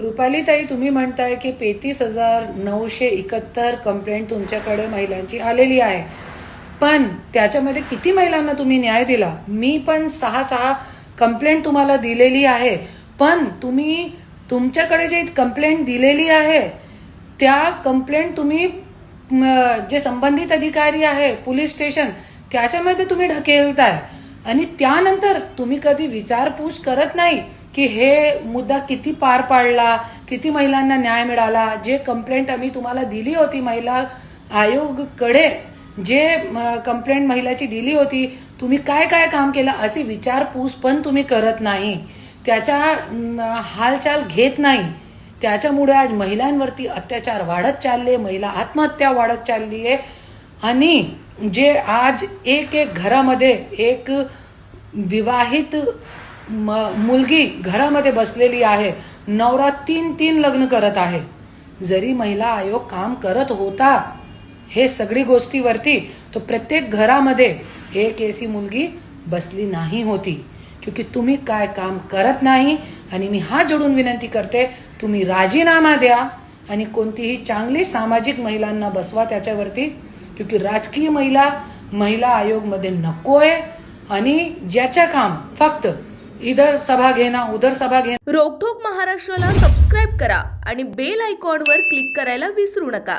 रुपाली ताई, तुम्ही म्हणताय की 35,971 कंप्लेंट तुमच्याकडे महिलांची आलेली आहे, पण त्याच्यामध्ये किती महिलांना तुम्ही न्याय दिला? मी पण 6 कंप्लेंट तुम्हाला दिलेली आहे, पण तुम्ही तुमच्याकडे जे कंप्लेंट दिलेली आहे त्या कंप्लेंट तुम्ही जे संबंधित अधिकारी आहे पोलीस स्टेशन त्याच्यामध्ये तुम्ही ढकेलताय आणि त्यानंतर तुम्ही कधी विचारपूस करत नाही की हे मुद्दा किती पार पाडला, किती महिलांना न्याय मिळाला. जे कंप्लेंट आम्ही तुम्हाला दिली होती महिला आयोगकडे, जे कंप्लेंट महिलाची दिली होती, तुम्ही काय काय काम केलं अशी विचारपूस पण तुम्ही करत नाही, त्याच्या हालचाल घेत नाही. त्याच्यामुळे आज महिलांवरती अत्याचार वाढत चालले, महिला आत्महत्या वाढत चालली आहे. आणि जे आज एक घरामध्ये एक विवाहित मुलगी घरामध्ये बसलेली आहे, नवरा 3 लग्न करत आहे. जरी महिला आयोग काम करत होता हे सगळी गोष्टीवरती, तो प्रत्येक घरामध्ये एक ऐसी मुलगी बसली नाही होती, क्योंकि तुम्ही काय काम करत नाही. आणि मी हात जोडून विनंती करते, तुम्ही राजीनामा द्या आणि कोणतीही चांगली सामाजिक महिलांना बसवा त्याच्यावरती, क्योंकि राजकीय महिला आयोग मध्ये नकोय. आणि ज्याच्या काम फक्त इधर सभा घेना उधर सभा घेना. रोकठोक महाराष्ट्राला सबस्क्राईब करा आणि बेल आयकॉनवर क्लिक करायला विसरू नका.